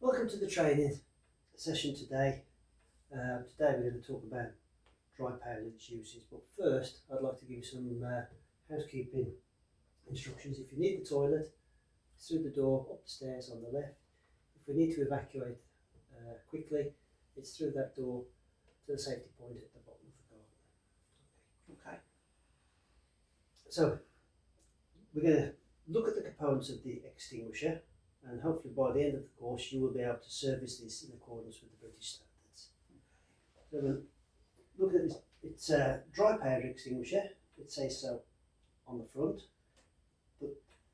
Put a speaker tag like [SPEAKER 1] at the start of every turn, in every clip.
[SPEAKER 1] Welcome to the training session today. Today we're going to talk about dry powder and its uses, but first I'd like to give you some housekeeping instructions. If you need the toilet, it's through the door, up the stairs on the left. If we need to evacuate quickly, it's through that door to the safety point at the bottom of the garden.
[SPEAKER 2] Okay.
[SPEAKER 1] So we're going to look at the components of the extinguisher, and hopefully by the end of the course you will be able to service this in accordance with the British standards. So we'll look at this. It's a dry powder extinguisher. It says so on the front, but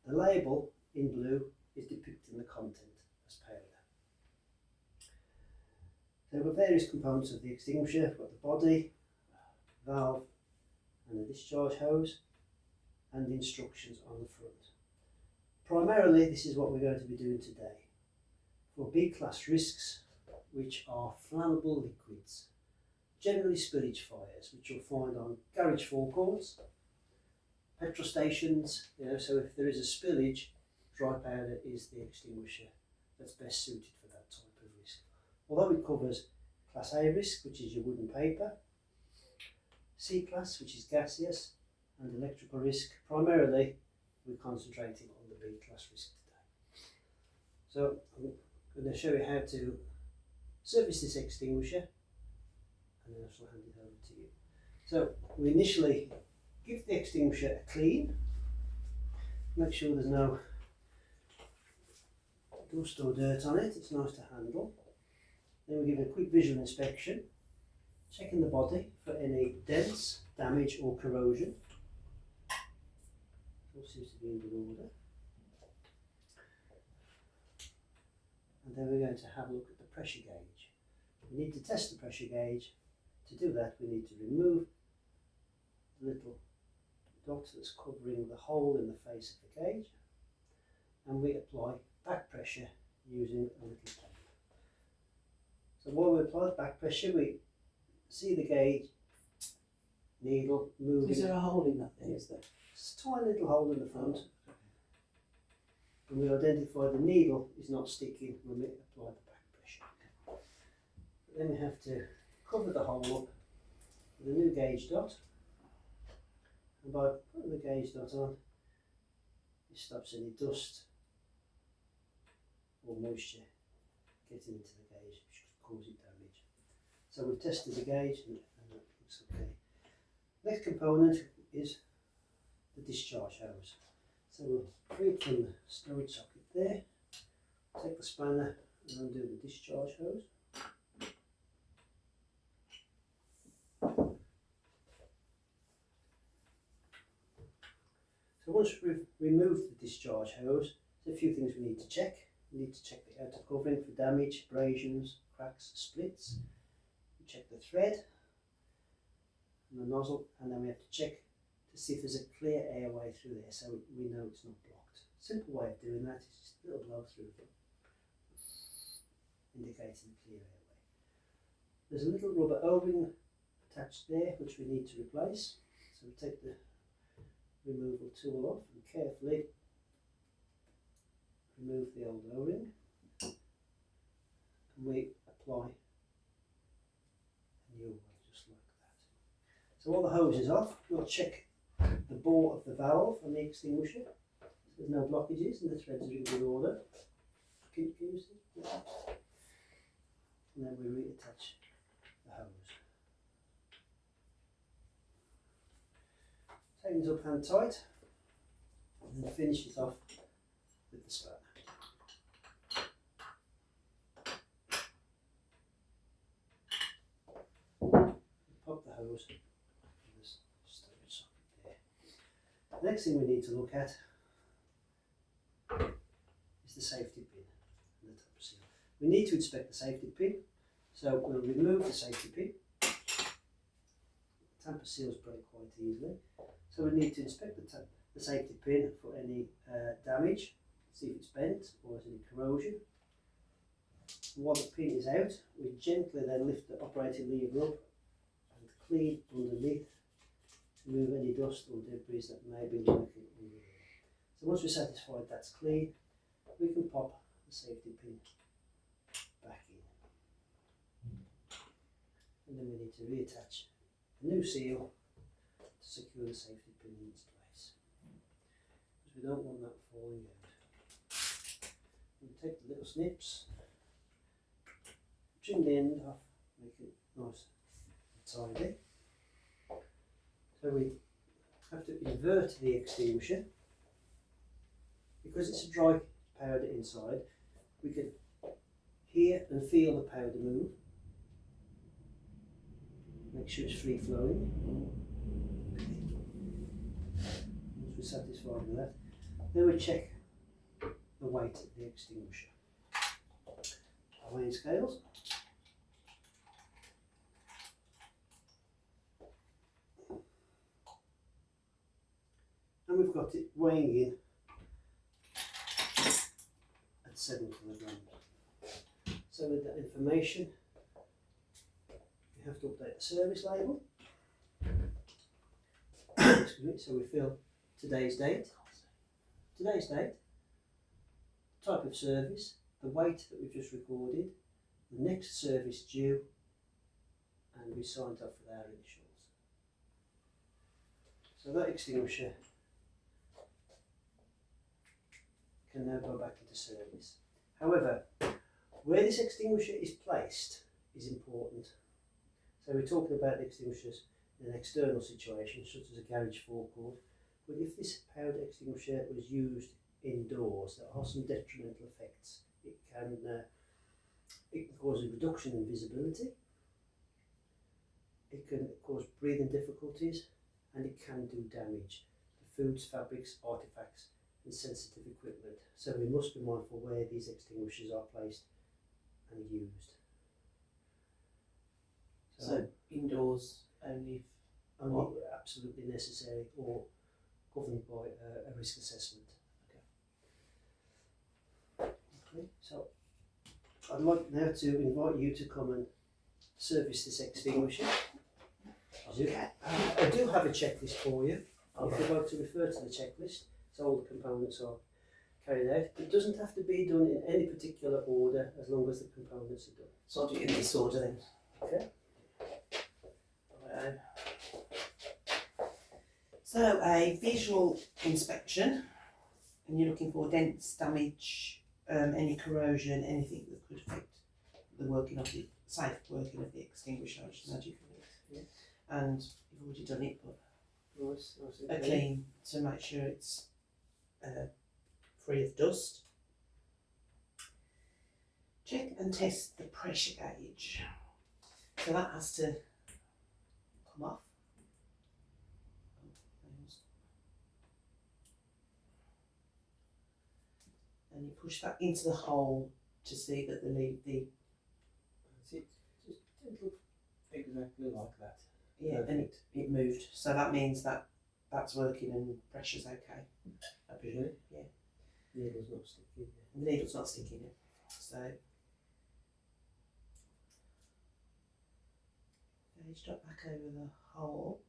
[SPEAKER 1] the label in blue is depicting the content as powder. So we've got various components of the extinguisher. We've got the body, valve and the discharge hose, and the instructions on the front. Primarily, this is what we're going to be doing today. For B-class risks, which are flammable liquids, generally spillage fires, which you'll find on garage forecourts, petrol stations, so if there is a spillage, dry powder is the extinguisher that's best suited for that type of risk. Although it covers Class A risk, which is your wood and paper, C-class, which is gaseous, and electrical risk, primarily we're concentrating on the B-class risk today. So I'm going to show you how to service this extinguisher, and then I shall hand it over to you. So we initially give the extinguisher a clean, make sure there's no dust or dirt on it, it's nice to handle. Then we give it a quick visual inspection, checking the body for any dents, damage or corrosion. All seems to be in good order. And then we're going to have a look at the pressure gauge. We need to test the pressure gauge. To do that, we need to remove the little dot that's covering the hole in the face of the gauge, and we apply back pressure using a little tape. So while we apply the back pressure, we see the gauge needle moving.
[SPEAKER 2] Is there a hole in that then, is there?
[SPEAKER 1] It's a tiny little hole in the front, and we identify the needle is not sticking when we apply the back pressure. But then we have to cover the hole up with a new gauge dot, and by putting the gauge dot on, it stops any dust or moisture getting into the gauge, which could cause it damage. So we've tested the gauge and that looks okay. Next component is the discharge hose. So we'll free it from the storage socket there, take the spanner and undo the discharge hose. So once we've removed the discharge hose, there's a few things we need to check. We need to check the outer covering for damage, abrasions, cracks, splits. We check the thread and the nozzle, and then we have to check to see if there's a clear airway through there, so we know it's not blocked. Simple way of doing that is just a little blow through, indicating a clear airway. There's a little rubber O-ring attached there which we need to replace. So we take the removal tool off and carefully remove the old O-ring, and we apply a new one just like that. So while the hose is off, we'll check the bore of the valve on the extinguisher. So there's no blockages and the threads are in good order. Can you see? Yeah. And then we reattach the hose. Tighten it up hand tight, and then finish it off with the spanner. Pop the hose in the storage socket there. The next thing we need to look at is the safety pin and the tamper seal. We need to inspect the safety pin, so we'll remove the safety pin. The tamper seals break quite easily, so we need to inspect the safety pin for any damage, see if it's bent or there's any corrosion. While the pin is out, we gently then lift the operating lever up and clean underneath to remove any dust or debris that may be lurking under there. So once we're satisfied that's clean, we can pop the safety pin and then we need to reattach a new seal to secure the safety pin in its place, because we don't want that falling out. We take the little snips, trim the end off, make it nice and tidy. So we have to invert the extinguisher. Because it's a dry powder inside, we can hear and feel the powder move. Make sure it's free flowing. Once we're satisfied with that, then we check the weight of the extinguisher. Our weighing scales. And we've got it weighing in at 7 kilograms. So with that information, we have to update the service label. Excuse me. So we fill today's date, type of service, the weight that we've just recorded, the next service due, and we signed off with our initials. So that extinguisher can now go back into service. However, where this extinguisher is placed is important. So we're talking about the extinguishers in an external situation, such as a garage forecourt, but if this powered extinguisher was used indoors, there are some detrimental effects. It can cause a reduction in visibility, it can cause breathing difficulties, and it can do damage to foods, fabrics, artefacts and sensitive equipment. So we must be mindful where these extinguishers are placed and used.
[SPEAKER 2] So indoors only?
[SPEAKER 1] Only absolutely necessary or governed by a risk assessment. Okay, so I'd like now to invite you to come and service this extinguisher. I do have a checklist for you. If you'd like to refer to the checklist, so all the components are carried out. It doesn't have to be done in any particular order as long as the components are done.
[SPEAKER 2] So I'll do it in this order then.
[SPEAKER 1] Okay.
[SPEAKER 2] So a visual inspection, and you're looking for dents, damage, any corrosion, anything that could affect the working of the safe working of the extinguisher, I should imagine.
[SPEAKER 1] Yeah.
[SPEAKER 2] And you've already done it, but
[SPEAKER 1] Nice
[SPEAKER 2] a clean to make sure it's free of dust. Check and test the pressure gauge. So that has to come off. And you push that into the hole to see that
[SPEAKER 1] That's it. Just it'll look exactly like that.
[SPEAKER 2] yeah, and it moved. So that means that that's working and pressure's okay. I presume. Yeah.
[SPEAKER 1] Needle's not sticking.
[SPEAKER 2] The needle's not sticking in. So gauge drop back over the hole.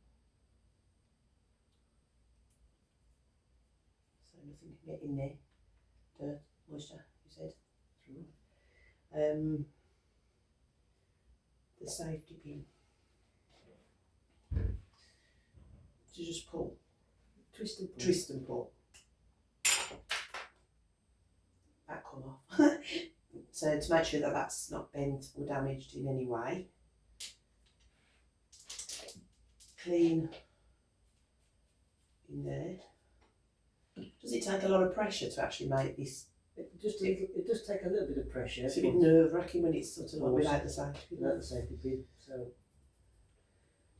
[SPEAKER 2] So nothing can get in there. Dirt, moisture, you said.
[SPEAKER 1] True.
[SPEAKER 2] The safety pin. To just pull.
[SPEAKER 1] Twist and pull.
[SPEAKER 2] Twist and pull. That come off. So to make sure that that's not bent or damaged in any way. Clean in there. Does it take a lot of pressure to actually make this?
[SPEAKER 1] It does take a little bit of pressure.
[SPEAKER 2] It's a bit nerve wracking when it's sort of like without the safety pin.
[SPEAKER 1] Without the safety pin. So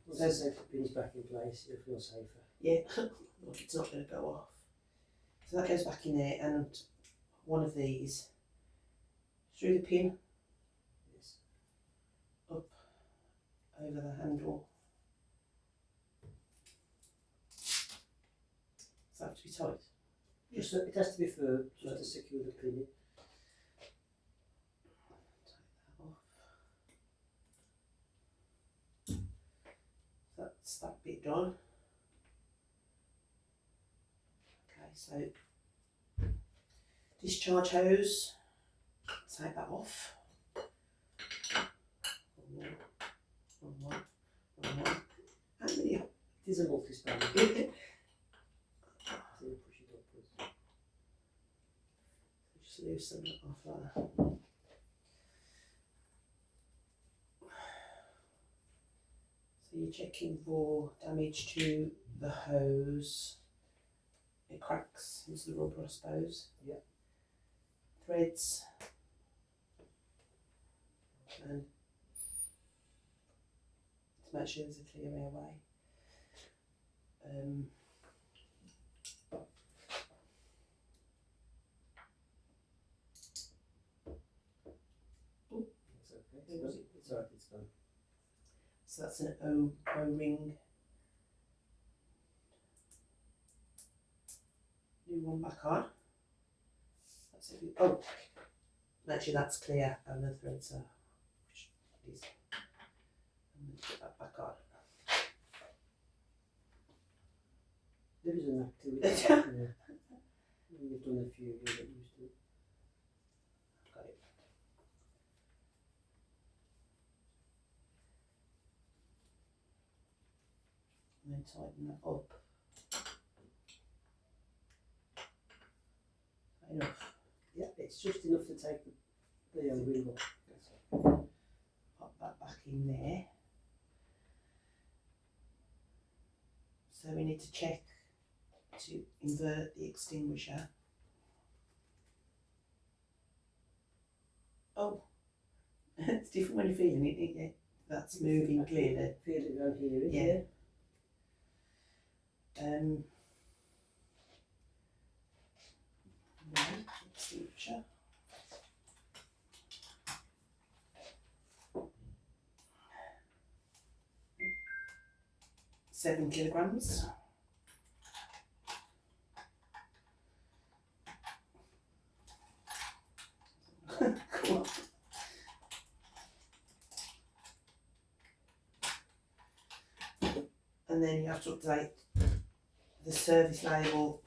[SPEAKER 1] once the safety pin's back in place, you'll feel safer.
[SPEAKER 2] Yeah, like it's not going to go off. So that goes back in there, and one of these through the pin,
[SPEAKER 1] Yes.
[SPEAKER 2] up over the handle. Does that have to be tight?
[SPEAKER 1] Just it has to be firm, just to secure the pin.
[SPEAKER 2] Take that off. That's that bit done. Okay, so discharge hose, take that off. One more. How many?
[SPEAKER 1] It is a multi-span. So you push it upwards.
[SPEAKER 2] Just loosen it off there. So you're checking for damage to the hose. It cracks into the rubber, I suppose.
[SPEAKER 1] Yeah.
[SPEAKER 2] Threads. And to make sure there's a clear airway.
[SPEAKER 1] It's okay. It's alright, it's done.
[SPEAKER 2] So that's an O-ring. New one back on. That's it. Oh, make sure that's clear and the threads are, which is, and then put that back on.
[SPEAKER 1] There is an activity. Yeah. When you've done a few, you'll get used to it.
[SPEAKER 2] Got it. And then tighten that up. Enough.
[SPEAKER 1] Yeah, it's just enough to take the ring off.
[SPEAKER 2] Pop that back in there. So we need to check to invert the extinguisher. Oh, it's different when you're feeling it, isn't it? That's moving clearly.
[SPEAKER 1] Feel it down here, isn't
[SPEAKER 2] Yeah.
[SPEAKER 1] it?
[SPEAKER 2] Right, extinguisher. Seven kilograms. Come on. And then you have to update the service label,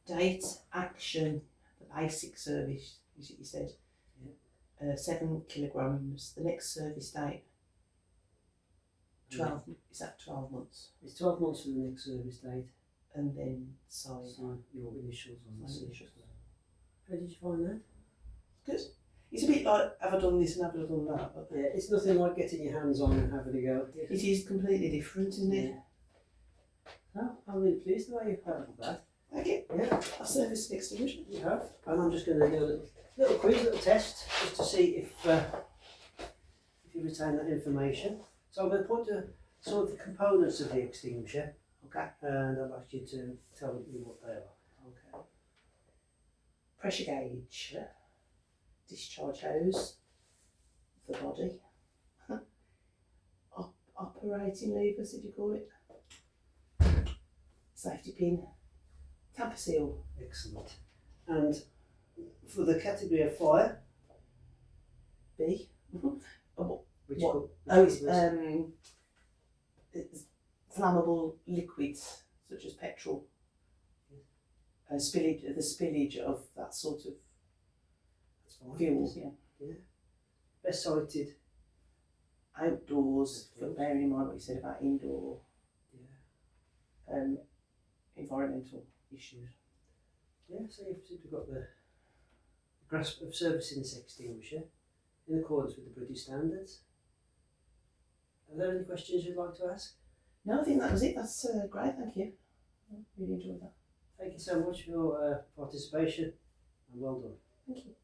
[SPEAKER 2] date, action, the basic service, is it you said?
[SPEAKER 1] Yeah.
[SPEAKER 2] 7 kilograms. The next service date, 12. Is that 12 months?
[SPEAKER 1] It's 12 months for the next service date.
[SPEAKER 2] And then sign.
[SPEAKER 1] Sign your initials on the
[SPEAKER 2] My
[SPEAKER 1] slip.
[SPEAKER 2] initials.
[SPEAKER 1] How did you find that?
[SPEAKER 2] Good. It's a bit like, have I done this and have I done that? But
[SPEAKER 1] Yeah, it's nothing like getting your hands on and having a go.
[SPEAKER 2] it is completely different, isn't it?
[SPEAKER 1] Oh, I'm really pleased the way you've handled that.
[SPEAKER 2] Thank you.
[SPEAKER 1] Yeah,
[SPEAKER 2] I'll service the extinguisher.
[SPEAKER 1] you have. And I'm just going to do a little quiz, little test, just to see if you retain that information. So I'm going to point to some of the components of the extinguisher,
[SPEAKER 2] Okay.
[SPEAKER 1] and I'll ask you to tell me what they are.
[SPEAKER 2] Okay. Pressure gauge. Discharge hose. The body. Operating levers, did you call it? Safety pin. Tamper seal.
[SPEAKER 1] Excellent. And for the category of fire,
[SPEAKER 2] B.
[SPEAKER 1] which
[SPEAKER 2] What?
[SPEAKER 1] co-
[SPEAKER 2] Oh,
[SPEAKER 1] which covers-
[SPEAKER 2] it's flammable liquids such as petrol. Spillage, the spillage of that sort of
[SPEAKER 1] that's fine.
[SPEAKER 2] fuels. Yeah.
[SPEAKER 1] Best sighted.
[SPEAKER 2] Outdoors, but bearing in mind what you said about indoor
[SPEAKER 1] Yeah.
[SPEAKER 2] environmental issues.
[SPEAKER 1] Yeah, so you've simply got the grasp of servicing this extinguisher in accordance with the British standards. Are there any questions you'd like to ask?
[SPEAKER 2] No, I think that was it. That's great. Thank you. I really enjoyed that.
[SPEAKER 1] Thank you so much for your participation, and well done.
[SPEAKER 2] Thank you.